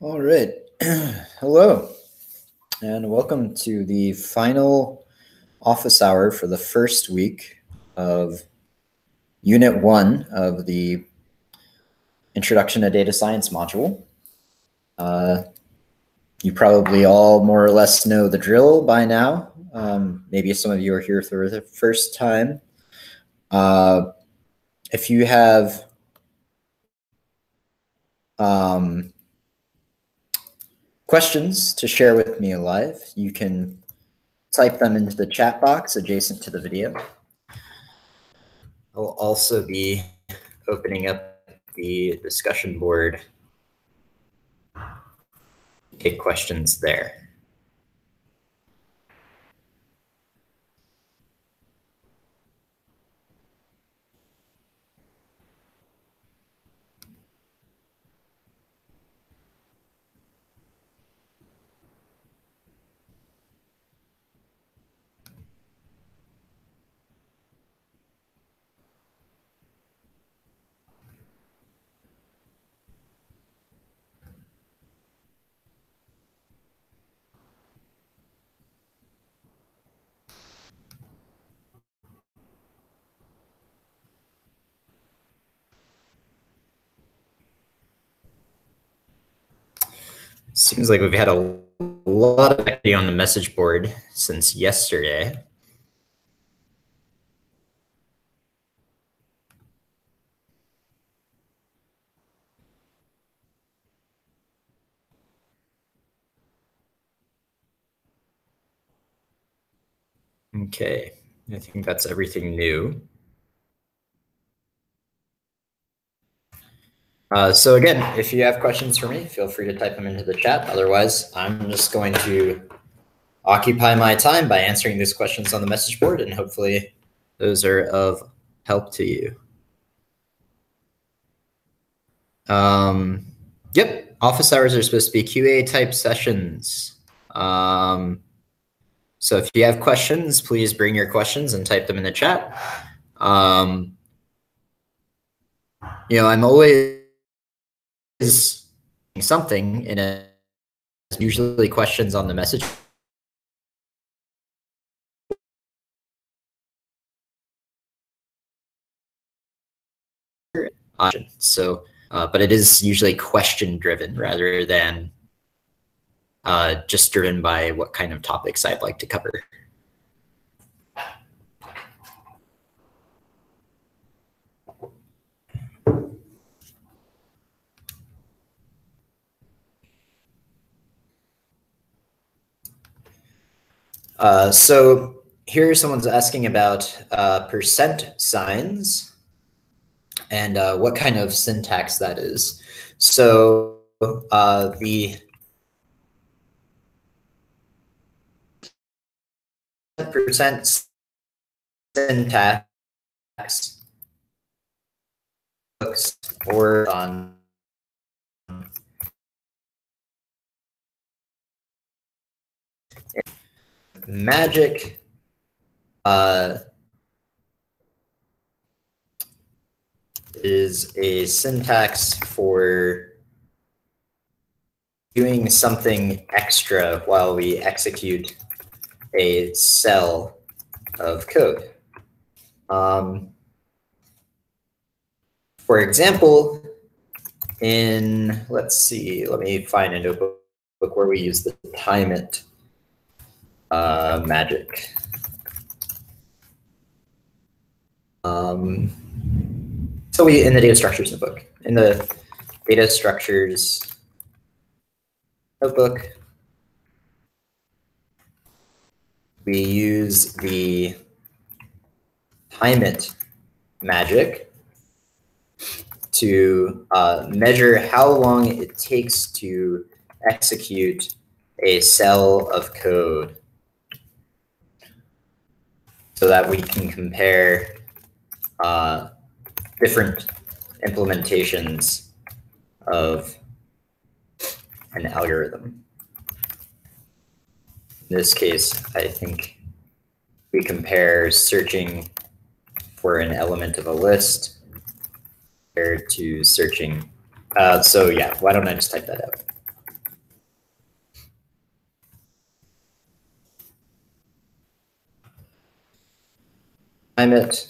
All right. Hello, and welcome to the final office hour for the first week of Unit 1 of the Introduction to Data Science module. You probably all more or less know the drill by now. Maybe some of you are here for the first time. If you have questions to share with me live, you can type them into the chat box adjacent to the video. I'll also be opening up the discussion board. Take questions there. Seems like we've had a lot of activity on the message board since yesterday. Okay, I think that's everything new. So again, if you have questions for me, feel free to type them into the chat. Otherwise, I'm just going to occupy my time by answering these questions on the message board, and hopefully those are of help to you. Yep, office hours are supposed to be QA type sessions. So if you have questions, please bring your questions and type them in the chat. I'm always something in it, usually questions on the message. So, but it is usually question driven rather than just driven by what kind of topics I'd like to cover. So here someone's asking about percent signs and what kind of syntax that is. So the percent syntax books or on Magic is a syntax for doing something extra while we execute a cell of code. For example, let's see, let me find a notebook where we use the time it magic. So in the data structures notebook, in the data structures notebook, we use the time it magic to measure how long it takes to execute a cell of code so that we can compare different implementations of an algorithm. In this case, I think we compare searching for an element of a list compared to searching. So yeah, why don't I just type that out? time it.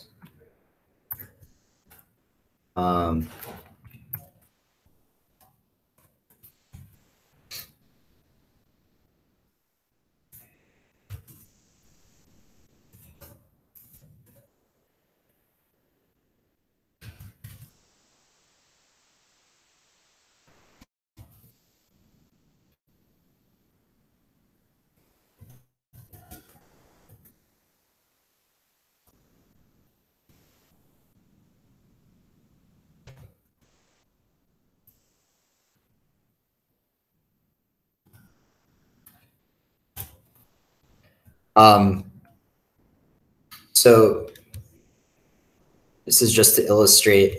So this is just to illustrate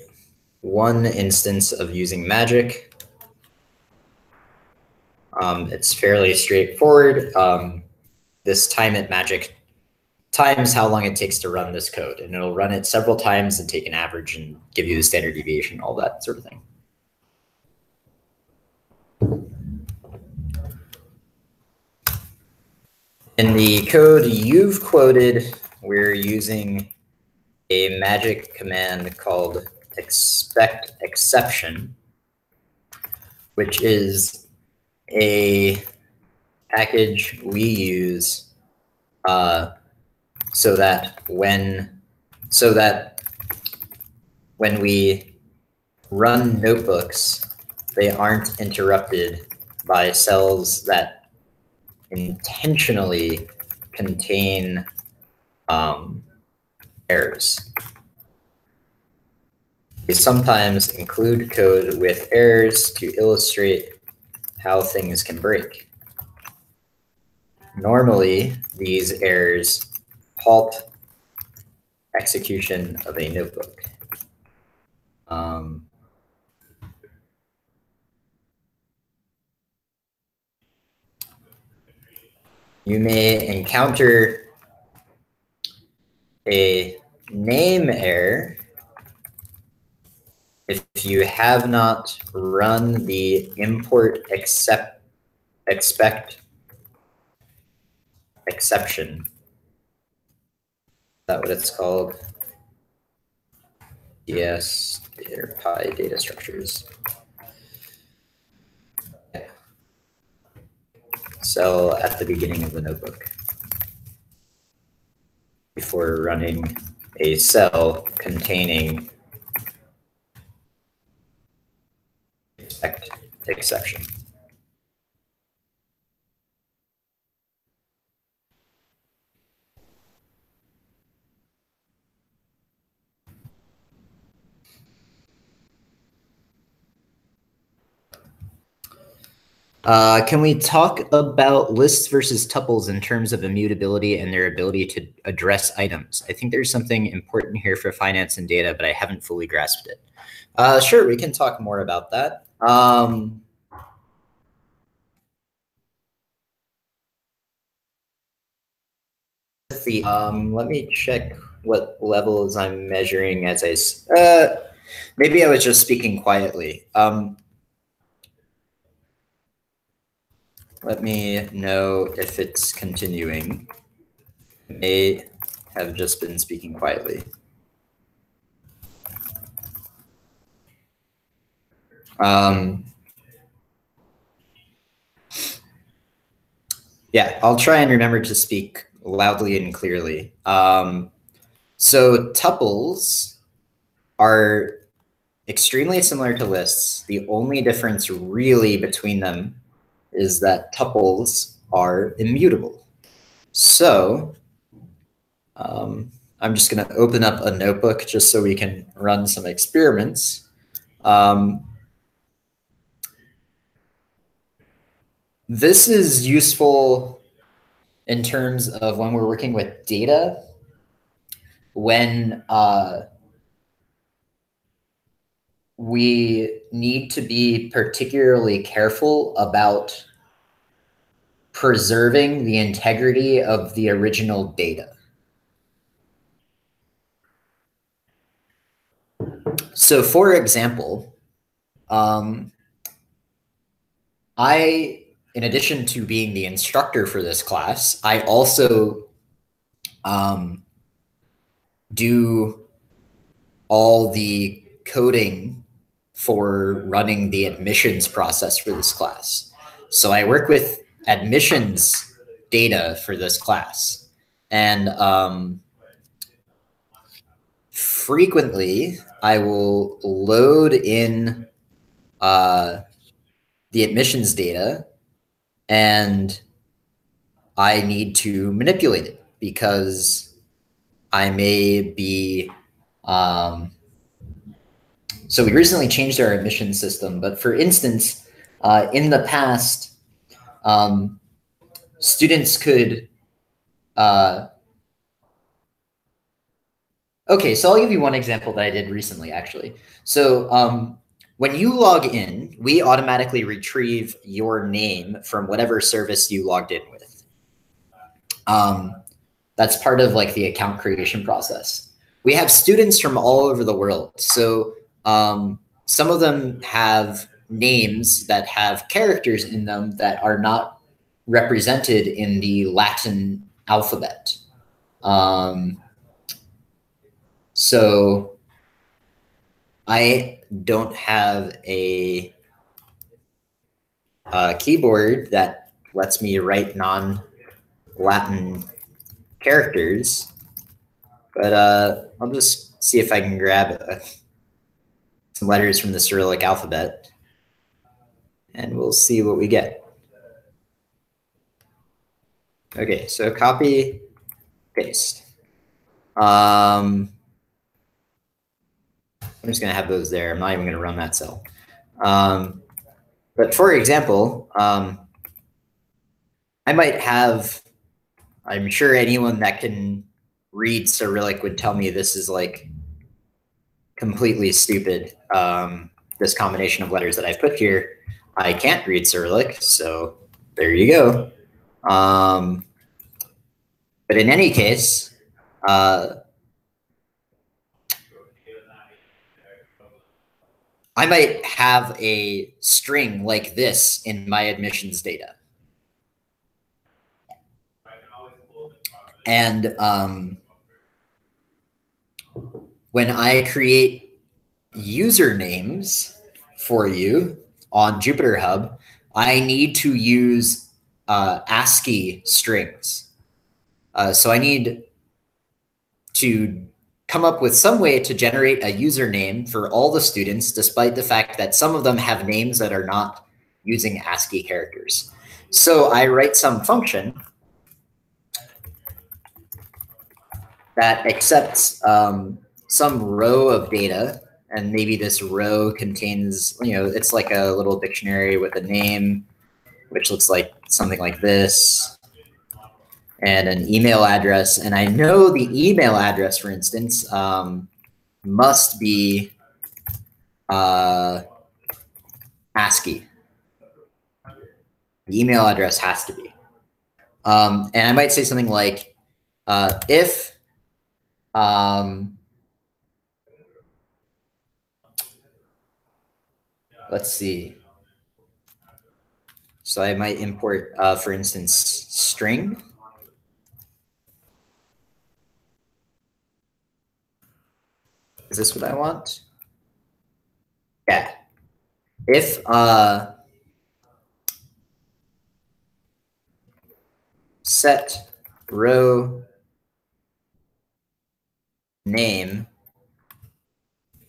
one instance of using magic. It's fairly straightforward. This time it magic times how long it takes to run this code, and it'll run it several times and take an average and give you the standard deviation, all that sort of thing. In the code you've quoted, we're using a magic command called expect exception, which is a package we use so that when we run notebooks, they aren't interrupted by cells that intentionally contain errors. We sometimes include code with errors to illustrate how things can break. Normally, these errors halt execution of a notebook. You may encounter a name error if you have not run the import expect exception. Is that what it's called? Yes, Pi data structures. Yeah. Cell at the beginning of the notebook before running a cell containing expect exception. Can we talk about lists versus tuples in terms of immutability and their ability to address items? I think there's something important here for finance and data, but I haven't fully grasped it. Sure, we can talk more about that. Let me check what levels I'm measuring as maybe I was just speaking quietly. Let me know if it's continuing. I may have just been speaking quietly. Yeah, I'll try and remember to speak loudly and clearly. So tuples are extremely similar to lists. The only difference really between them is that tuples are immutable. So I'm just going to open up a notebook just so we can run some experiments. This is useful in terms of when we're working with data, when we need to be particularly careful about preserving the integrity of the original data. So for example, in addition to being the instructor for this class, I also do all the coding for running the admissions process for this class. So I work with admissions data for this class. And frequently, I will load in the admissions data, and I need to manipulate it because I may be so we recently changed our admission system, but for instance, in the past, students could, okay, so I'll give you one example that I did recently, actually. So when you log in, we automatically retrieve your name from whatever service you logged in with. That's part of like the account creation process. We have students from all over the world. So some of them have names that have characters in them that are not represented in the Latin alphabet. So I don't have a keyboard that lets me write non-Latin characters, but I'll just see if I can grab some letters from the Cyrillic alphabet, and we'll see what we get. Okay, so copy, paste. I'm just going to have those there. I'm not even going to run that cell. But for example, I might have, I'm sure anyone that can read Cyrillic would tell me this is like completely stupid. This combination of letters that I've put here, I can't read Cyrillic, so there you go. But in any case, I might have a string like this in my admissions data. And when I create usernames for you on Jupyter Hub, I need to use ASCII strings. So I need to come up with some way to generate a username for all the students, despite the fact that some of them have names that are not using ASCII characters. So I write some function that accepts some row of data, and maybe this row contains, it's like a little dictionary with a name, which looks like something like this, and an email address. And I know the email address, for instance, must be ASCII. The email address has to be. And I might say something like, if let's see. So I might import, for instance, string. Is this what I want? Yeah. If set row name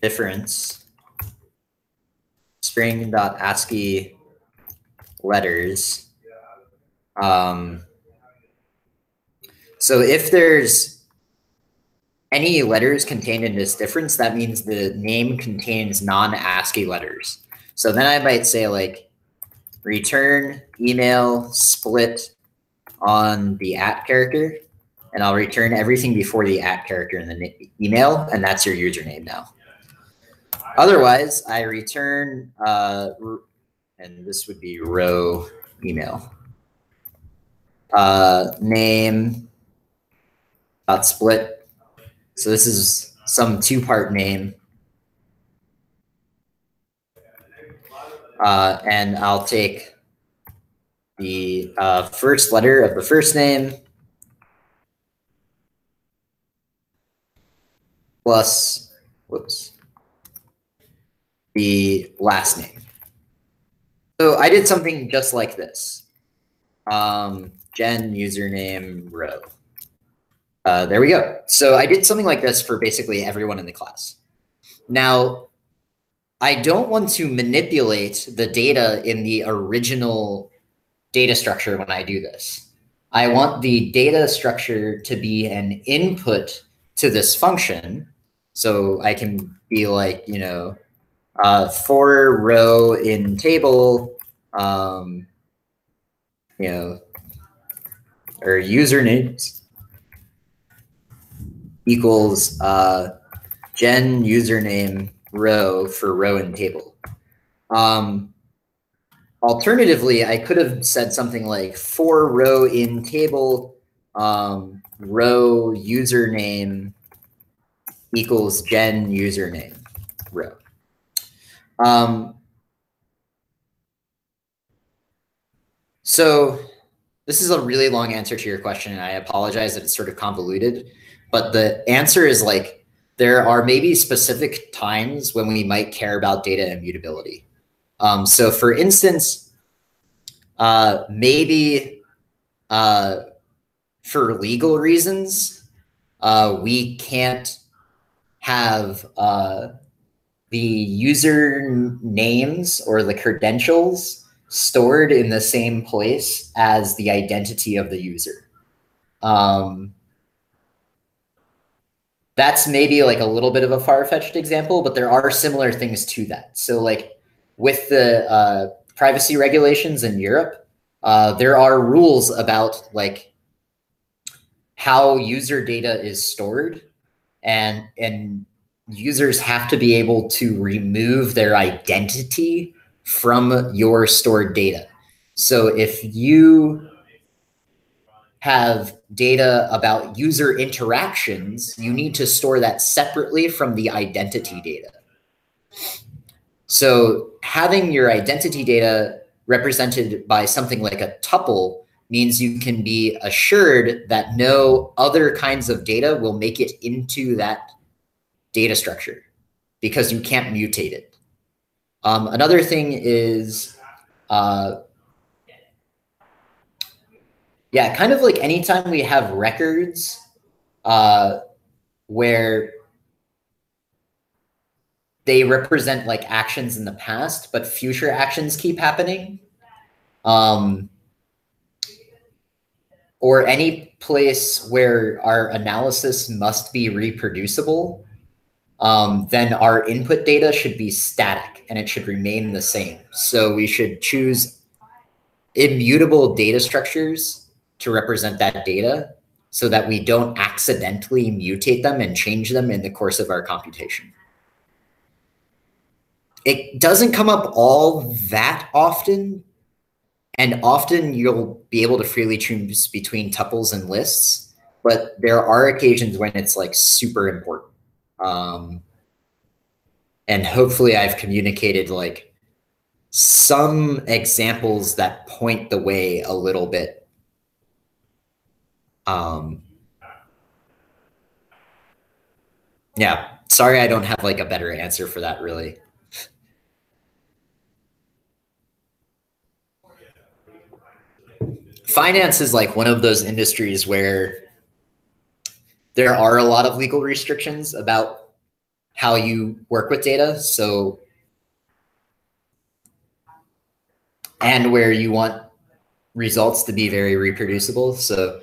difference string.ascii letters. So if there's any letters contained in this difference, that means the name contains non-ASCII letters. So then I might say like return email split on the @ character, and I'll return everything before the @ character in the email, and that's your username now. Otherwise, I return, and this would be row email, name dot split. So this is some two-part name. And I'll take the first letter of the first name plus, whoops, the last name. So I did something just like this. Jen username row. There we go. So I did something like this for basically everyone in the class. Now, I don't want to manipulate the data in the original data structure when I do this. I want the data structure to be an input to this function. So I can be like, you know, for row in table, you know, or usernames equals gen username row for row in table. Alternatively, I could have said something like for row in table, row username equals gen username row. So this is a really long answer to your question, and I apologize that it's sort of convoluted, but the answer is like, there are maybe specific times when we might care about data immutability. So for instance, maybe for legal reasons, we can't have the user names or the credentials stored in the same place as the identity of the user. That's maybe like a little bit of a far-fetched example, but there are similar things to that. So like with the privacy regulations in Europe, there are rules about like how user data is stored, and users have to be able to remove their identity from your stored data. So if you have data about user interactions, you need to store that separately from the identity data. So having your identity data represented by something like a tuple means you can be assured that no other kinds of data will make it into that data structure because you can't mutate it. Another thing is, yeah, kind of like anytime we have records where they represent like actions in the past, but future actions keep happening, or any place where our analysis must be reproducible, then our input data should be static and it should remain the same. So we should choose immutable data structures to represent that data so that we don't accidentally mutate them and change them in the course of our computation. It doesn't come up all that often, and often you'll be able to freely choose between tuples and lists, but there are occasions when it's like super important. And hopefully I've communicated like some examples that point the way a little bit. Yeah, sorry I don't have like a better answer for that really. Finance is like one of those industries where there are a lot of legal restrictions about how you work with data. So, and where you want results to be very reproducible. So,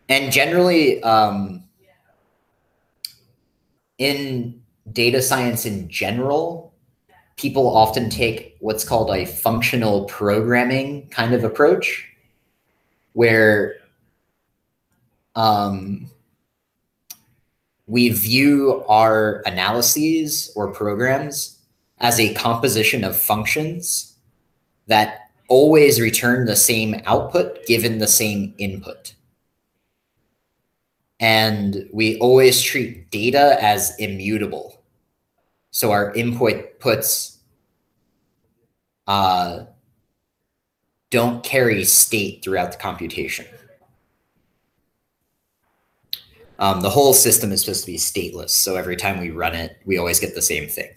and generally, in data science in general, people often take what's called a functional programming kind of approach, where we view our analyses or programs as a composition of functions that always return the same output given the same input. And we always treat data as immutable. So our inputs don't carry state throughout the computation. The whole system is supposed to be stateless. So every time we run it, we always get the same thing.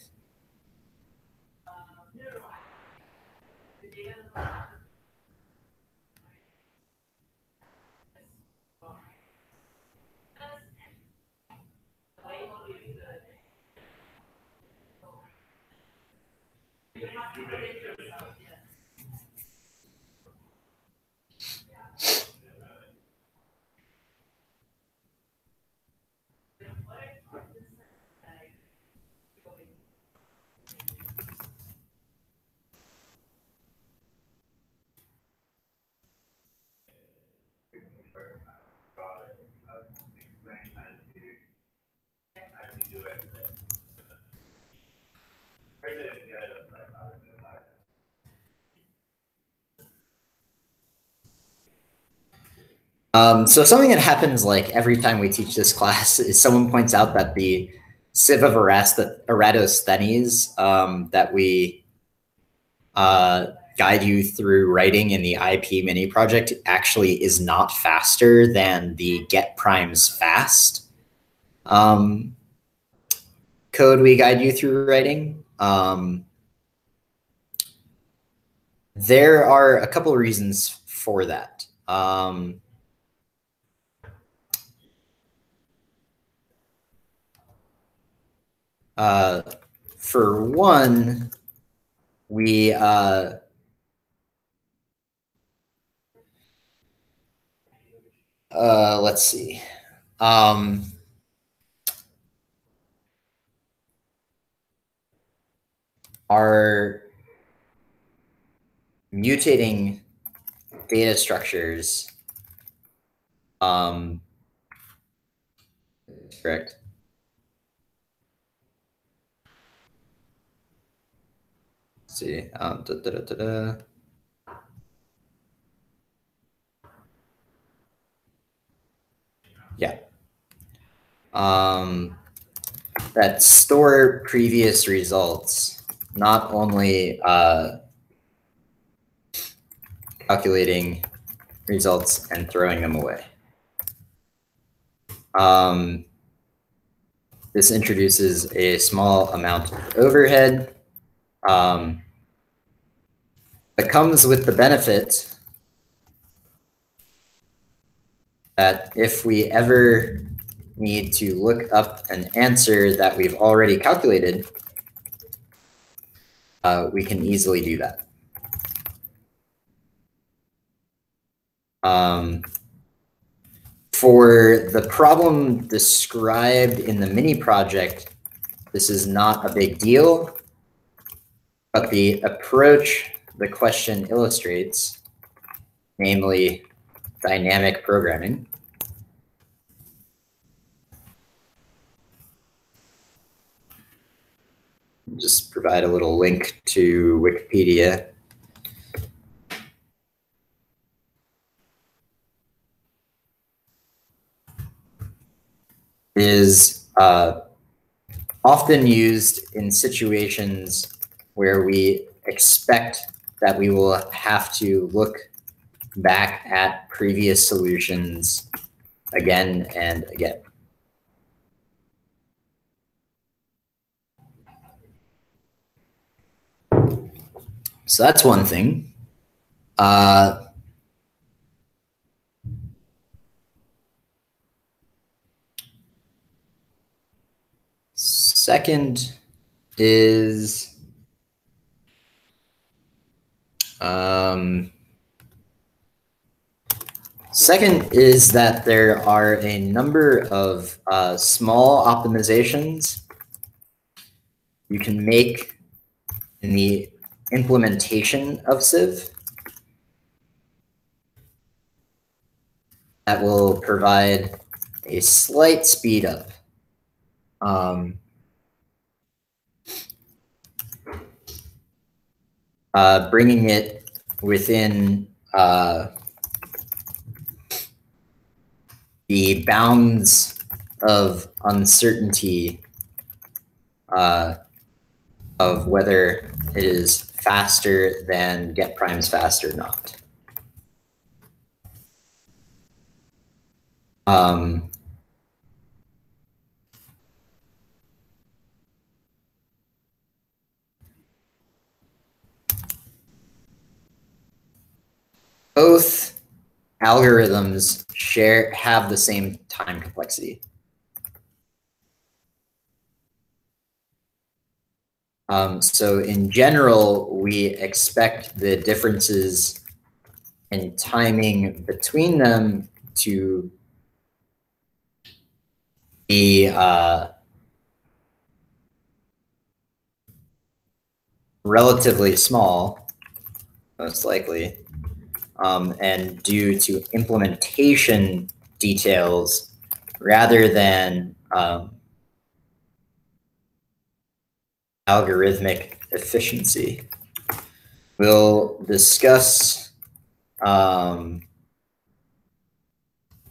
So something that happens like every time we teach this class is someone points out that the sieve of Eratosthenes that we guide you through writing in the IP mini project actually is not faster than the get primes fast code we guide you through writing. There are a couple of reasons for that. For one, we let's see. Our mutating data structures, correct. Let's see, yeah. That store previous results, not only calculating results and throwing them away. This introduces a small amount of overhead. It comes with the benefit that if we ever need to look up an answer that we've already calculated, we can easily do that. For the problem described in the mini project, this is not a big deal, but the approach the question illustrates, namely dynamic programming, just provide a little link to Wikipedia. Is often used in situations where we expect that we will have to look back at previous solutions again and again. So that's one thing. Second is that there are a number of small optimizations you can make in the implementation of Sieve that will provide a slight speed up. Bringing it within the bounds of uncertainty of whether it is faster than get primes fast or not. both algorithms have the same time complexity. So in general, we expect the differences in timing between them to be relatively small, most likely, and due to implementation details rather than algorithmic efficiency. We'll discuss time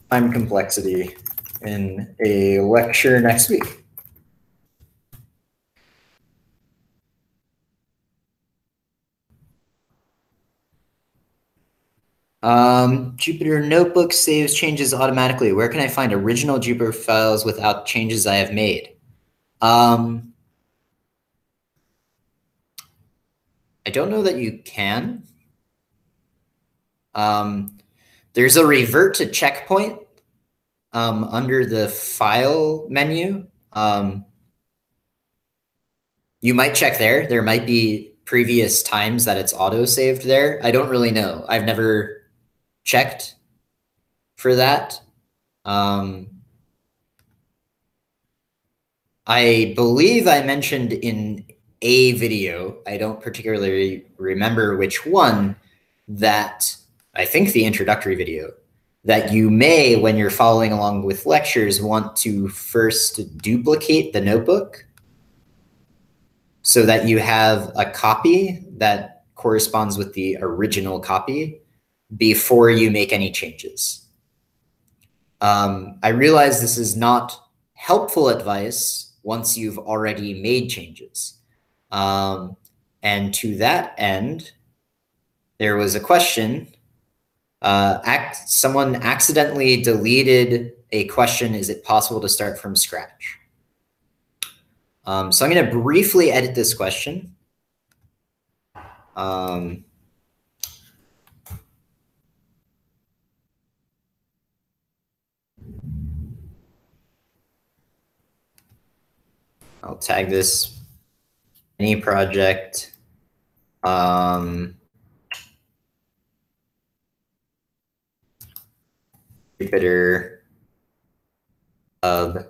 complexity in a lecture next week. Jupyter Notebook saves changes automatically. Where can I find original Jupyter files without changes I have made? I don't know that you can. There's a revert to checkpoint under the file menu. You might check there. There might be previous times that it's auto-saved there. I don't really know. I've never checked for that. I believe I mentioned in a video, I don't particularly remember which one, that I think the introductory video, that you may, when you're following along with lectures, want to first duplicate the notebook so that you have a copy that corresponds with the original copy before you make any changes. I realize this is not helpful advice once you've already made changes. And to that end, there was a question. Someone accidentally deleted a question, is it possible to start from scratch? So I'm going to briefly edit this question. I'll tag this any project. Jupyter Hub.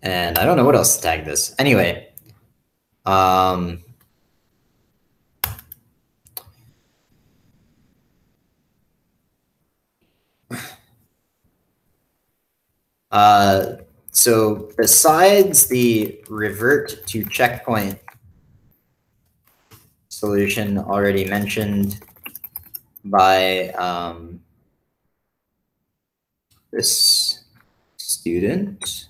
And I don't know what else to tag this. Anyway, so besides the revert to checkpoint solution already mentioned by this student,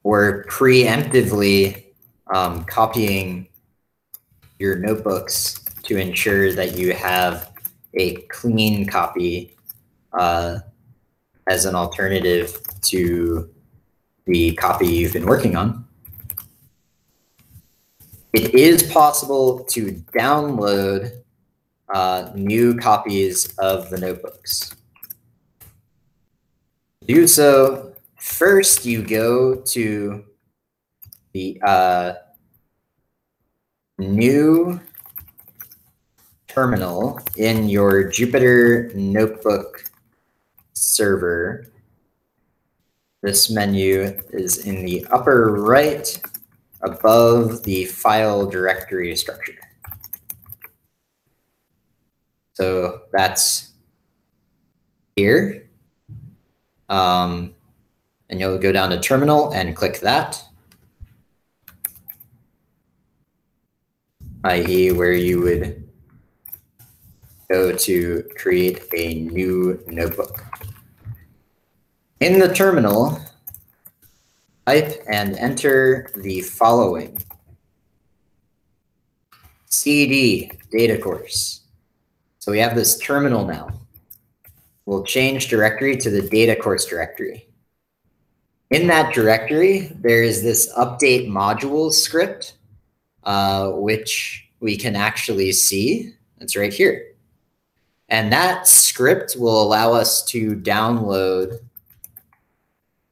we're preemptively copying your notebooks to ensure that you have a clean copy as an alternative to the copy you've been working on. It is possible to download new copies of the notebooks. To do so, first you go to the new terminal in your Jupyter Notebook server. This menu is in the upper right above the file directory structure. So that's here. And you'll go down to terminal and click that, i.e. where you would go to create a new notebook. In the terminal, Type and enter the following. CD data course. So we have this terminal now. We'll change directory to the data course directory. In that directory, there is this update modules script, which we can actually see. It's right here. And that script will allow us to download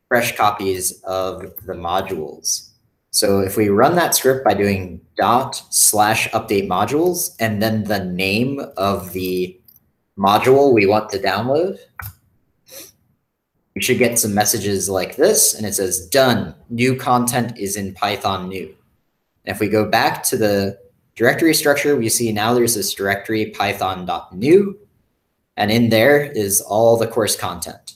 fresh copies of the modules. So if we run that script by doing /update modules and then the name of the module we want to download, we should get some messages like this, and it says, done, new content is in Python new. And if we go back to the directory structure, we see now there's this directory python.new, and in there is all the course content.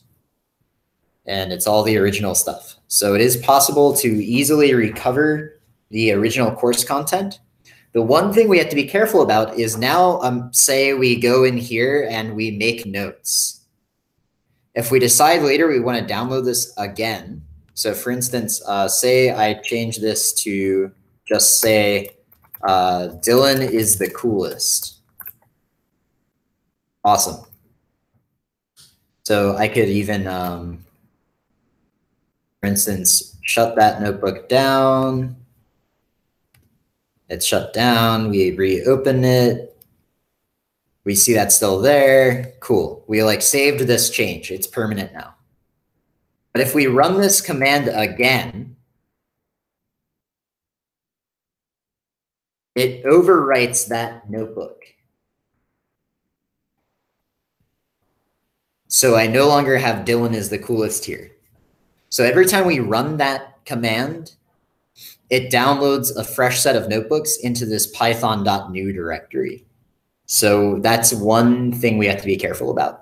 And it's all the original stuff. So it is possible to easily recover the original course content. The one thing we have to be careful about is now, say we go in here and we make notes. If we decide later we want to download this again, so for instance, say I change this to just say, Dylan is the coolest. Awesome. So I could even, for instance, shut that notebook down. It's shut down. We reopen it. We see that's still there. Cool. We like saved this change. It's permanent now. But if we run this command again, it overwrites that notebook. So I no longer have Dylan is the coolest here. So every time we run that command, it downloads a fresh set of notebooks into this python.new directory. So that's one thing we have to be careful about.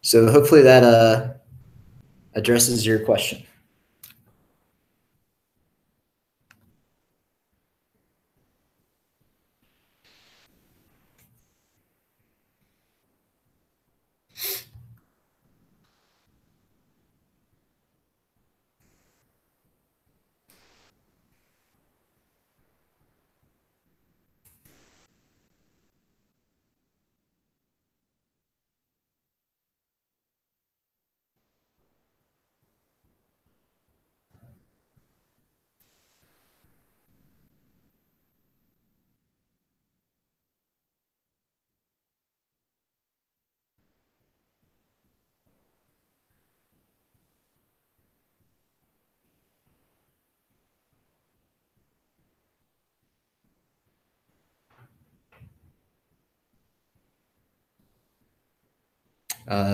So hopefully that addresses your question.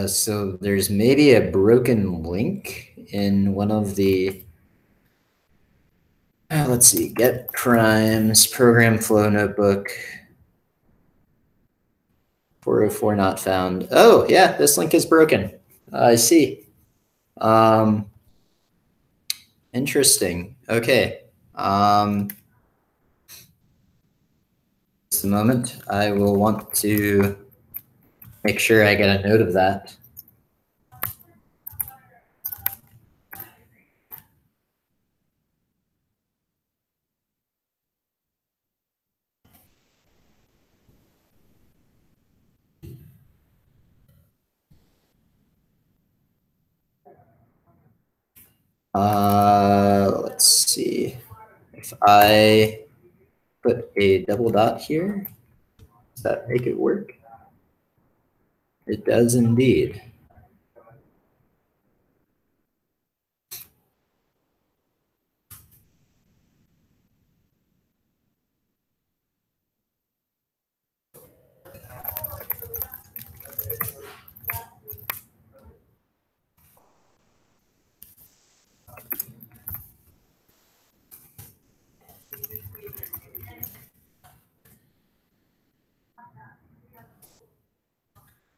So there's maybe a broken link in one of the, let's see, get crimes, program flow notebook. 404 not found. Oh, yeah, this link is broken. I see. Interesting. Okay. Just a moment. I will want to make sure I get a note of that. Let's see. If I put a double dot here, does that make it work? It does indeed.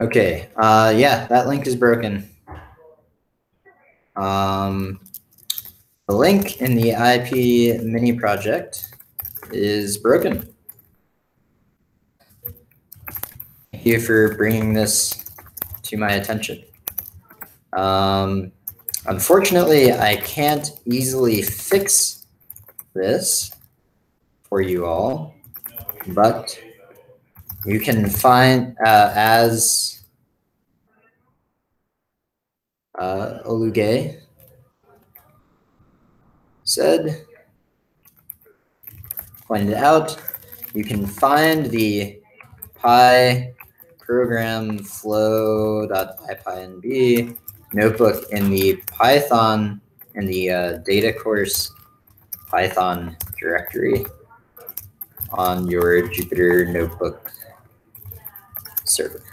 Okay, yeah, that link is broken. The link in the IP mini project is broken. Thank you for bringing this to my attention. Unfortunately, I can't easily fix this for you all, but you can find, as Oluge said, pointed out, you can find the Pi program flow.ipynb notebook in the Python, in the data course Python directory on your Jupyter Notebook server.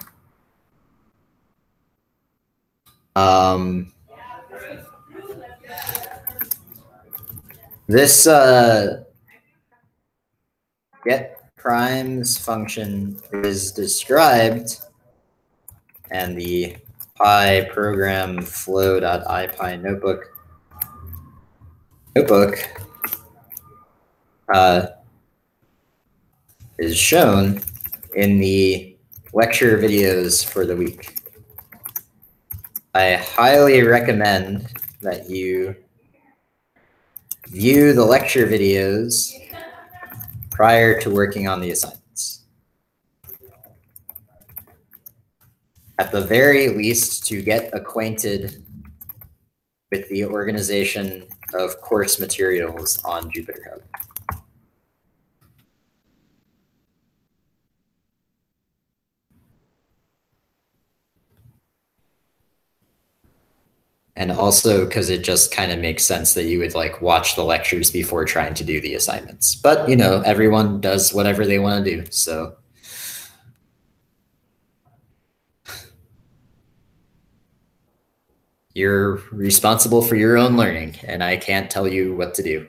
This get primes function is described, and the Pi program flow.ipy notebook is shown in the lecture videos for the week. I highly recommend that you view the lecture videos prior to working on the assignments. At the very least, to get acquainted with the organization of course materials on JupyterHub. And also because it just kind of makes sense that you would like watch the lectures before trying to do the assignments. But, you know, everyone does whatever they want to do. So you're responsible for your own learning, and I can't tell you what to do.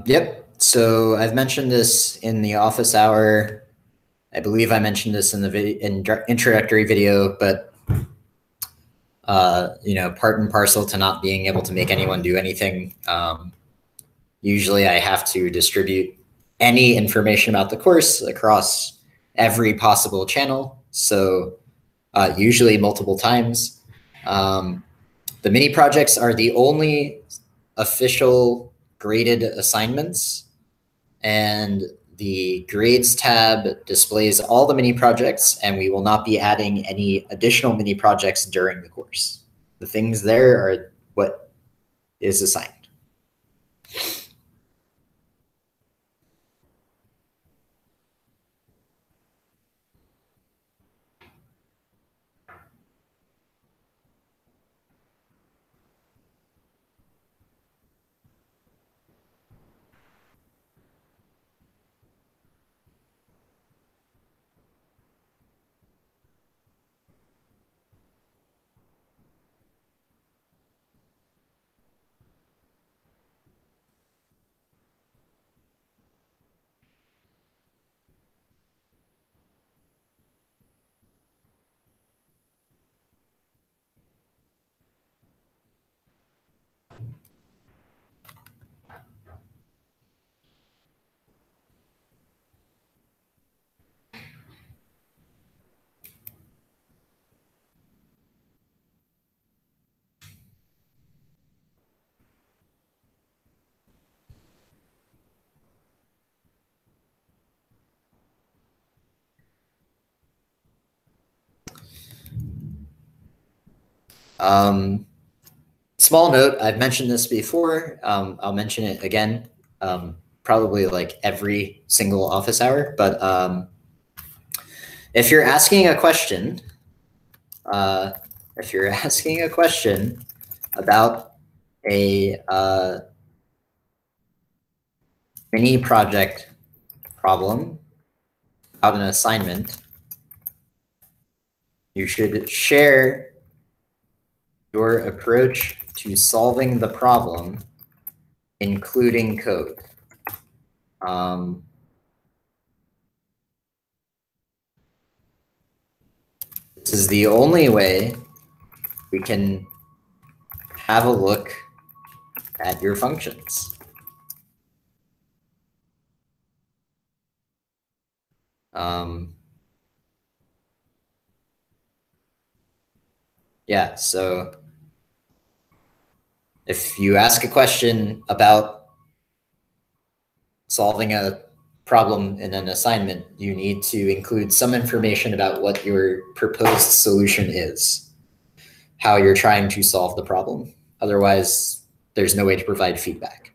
Yep. So I've mentioned this in the office hour. I believe I mentioned this in the introductory video, but part and parcel to not being able to make anyone do anything. Usually I have to distribute any information about the course across every possible channel. So usually multiple times. The mini projects are the only official graded assignments, and the grades tab displays all the mini projects, and we will not be adding any additional mini projects during the course. The things there are what is assigned. Small note, I've mentioned this before. I'll mention it again, probably like every single office hour. But if you're asking a question, about a mini project problem, about an assignment, you should share your approach to solving the problem, including code. This is the only way we can have a look at your functions. Yeah, so if you ask a question about solving a problem in an assignment, you need to include some information about what your proposed solution is, how you're trying to solve the problem. Otherwise, there's no way to provide feedback.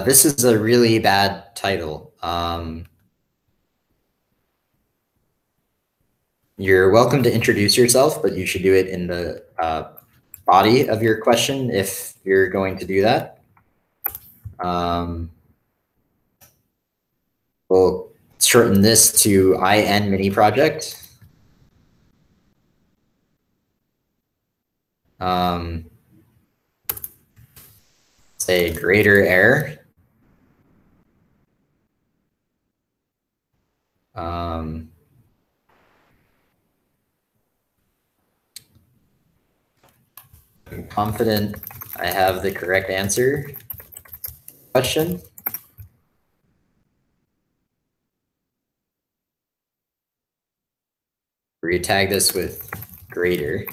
This is a really bad title. You're welcome to introduce yourself, but you should do it in the body of your question if you're going to do that. We'll shorten this to IN mini project. Say greater error. I'm confident I have the correct answer. Question. Retag this with greater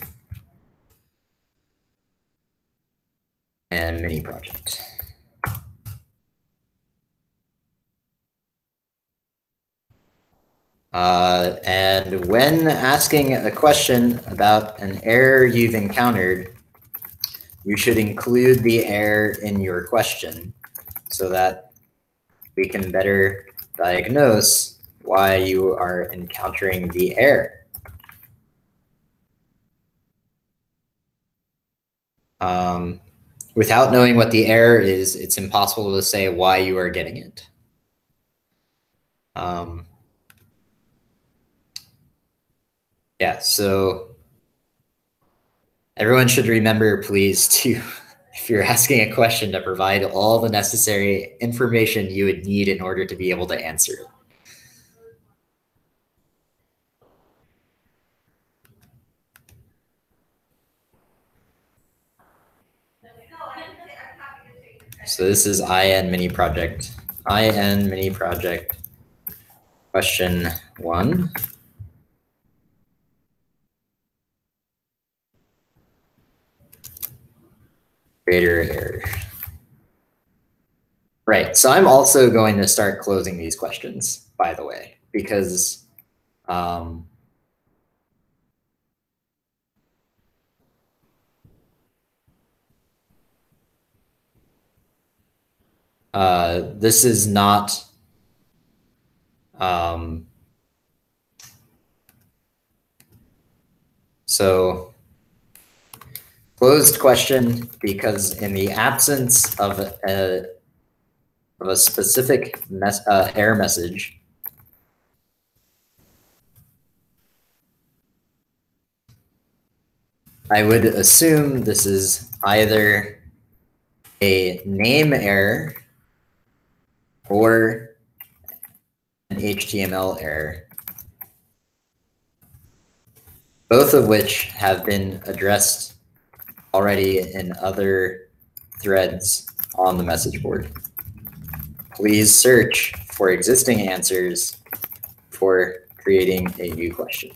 and mini project. And when asking a question about an error you've encountered, you should include the error in your question so that we can better diagnose why you are encountering the error. Without knowing what the error is, it's impossible to say why you are getting it. Yeah, so everyone should remember, please, to, if you're asking a question, to provide all the necessary information you would need in order to be able to answer it. So this is IN mini project. IN mini project question 1. Greater error. Right, so I'm also going to start closing these questions, by the way, because this is not so closed question, because in the absence of a specific error message, I would assume this is either a name error or an HTML error, both of which have been addressed already in other threads on the message board. Please search for existing answers for creating a new question.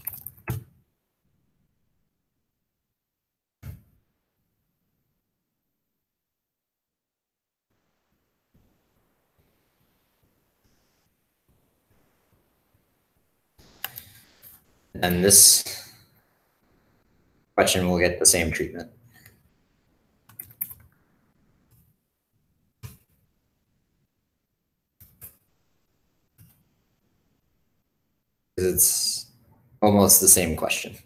And this question will get the same treatment. It's almost the same question.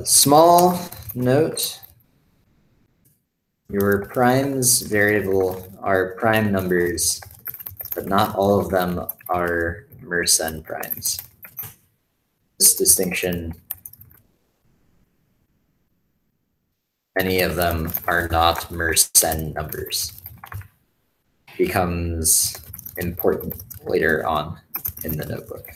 Small note, your primes variable are prime numbers, but not all of them are Mersenne primes. This distinction, many of them are not Mersenne numbers, becomes important later on in the notebook.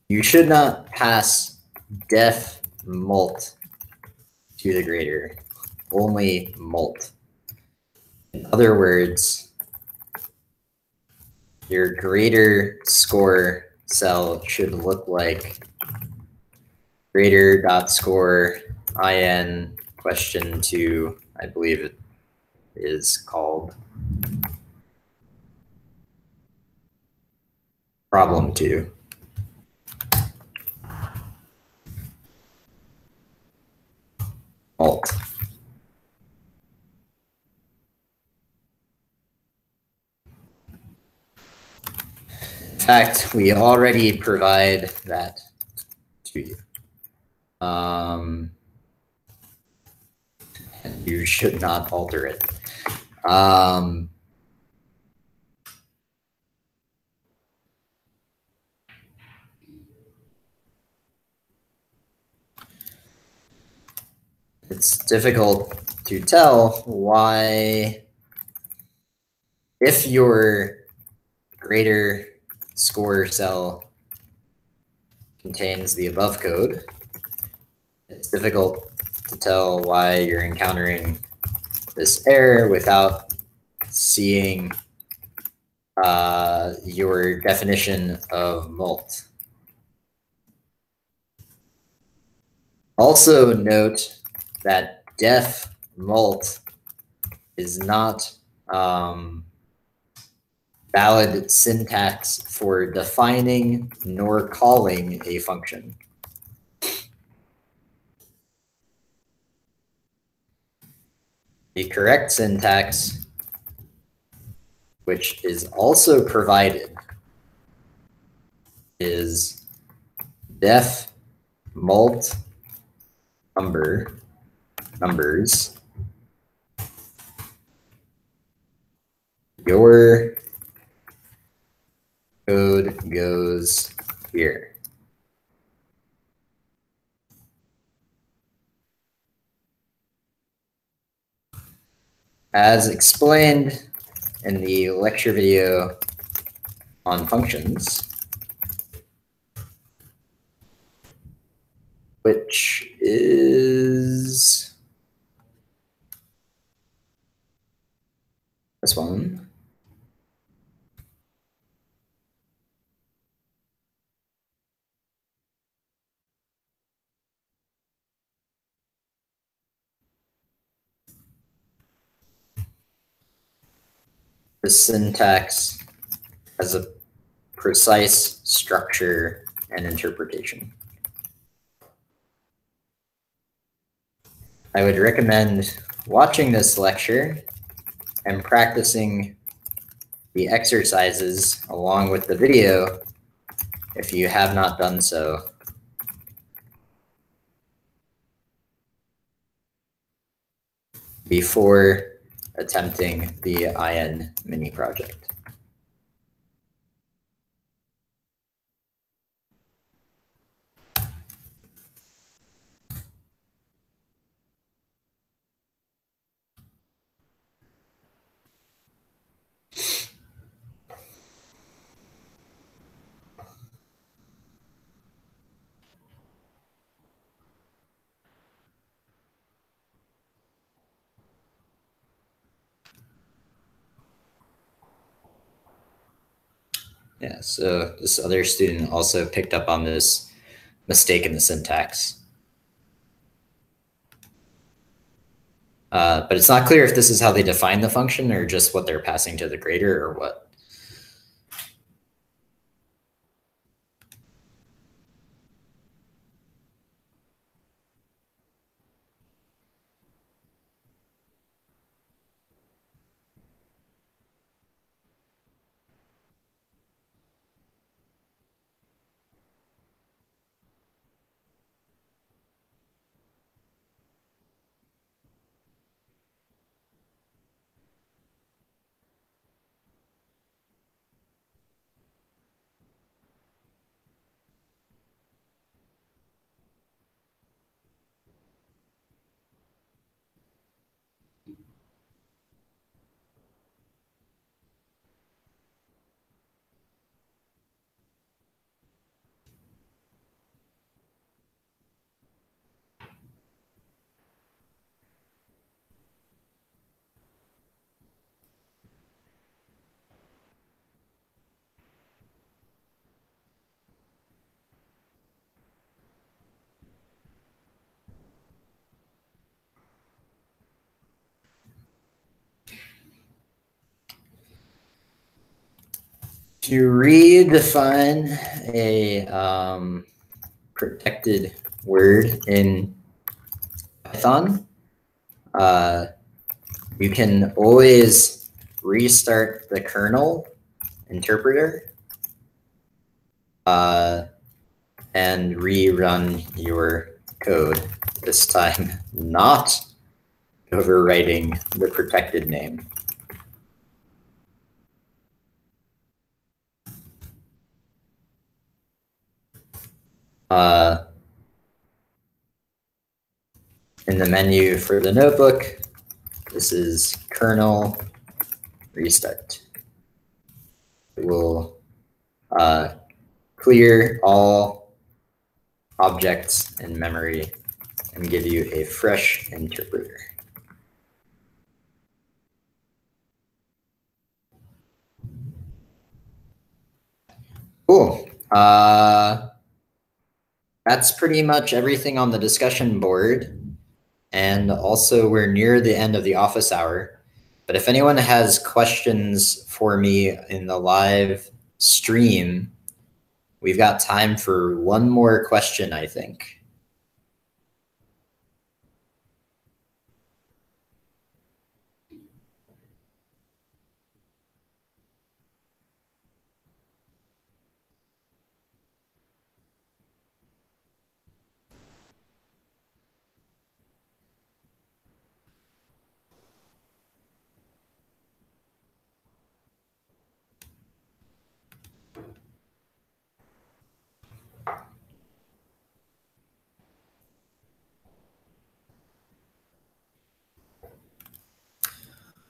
You should not pass def mult to the grader, only mult. In other words, your grader score cell should look like grader.score in question 2, I believe it is called. Problem 2. Alt. In fact, we already provide that to you. And you should not alter it. It's difficult to tell why, if your greater score cell contains the above code, it's difficult to tell why you're encountering this error without seeing your definition of mult. Also note that def mult is not valid syntax for defining nor calling a function. The correct syntax, which is also provided, is def mult numbers. Your code goes here. As explained in the lecture video on functions, which is this one. The syntax has a precise structure and interpretation. I would recommend watching this lecture and practicing the exercises along with the video if you have not done so. Before attempting the IN mini project. Yeah, so this other student also picked up on this mistake in the syntax. But it's not clear if this is how they define the function or just what they're passing to the grader or what. To redefine a protected word in Python, you can always restart the kernel interpreter and rerun your code, this time not overwriting the protected name. In the menu for the notebook, this is kernel restart. It will clear all objects in memory and give you a fresh interpreter. Cool. That's pretty much everything on the discussion board. And also we're near the end of the office hour. But if anyone has questions for me in the live stream, we've got time for one more question, I think.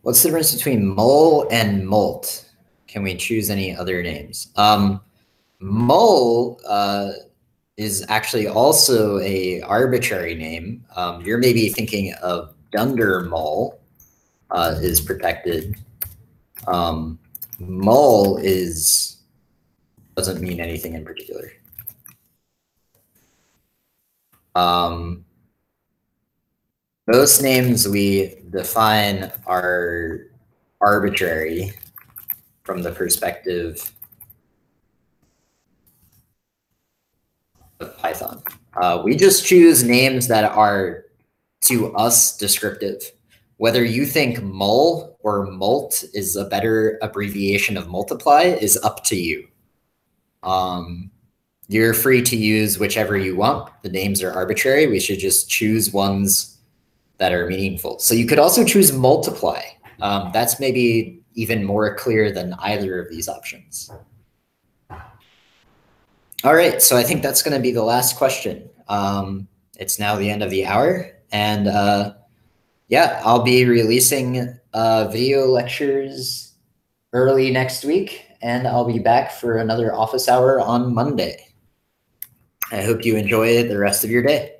What's the difference between mul and mult? Can we choose any other names? Mul is actually also a arbitrary name. You're maybe thinking of Dundermul is protected. Mul doesn't mean anything in particular. Most names we define are arbitrary from the perspective of Python. We just choose names that are, to us, descriptive. Whether you think mul or mult is a better abbreviation of multiply is up to you. You're free to use whichever you want. The names are arbitrary. We should just choose ones that are meaningful. So you could also choose multiply. That's maybe even more clear than either of these options. All right, so I think that's going to be the last question. It's now the end of the hour, and yeah, I'll be releasing video lectures early next week, and I'll be back for another office hour on Monday. I hope you enjoy the rest of your day.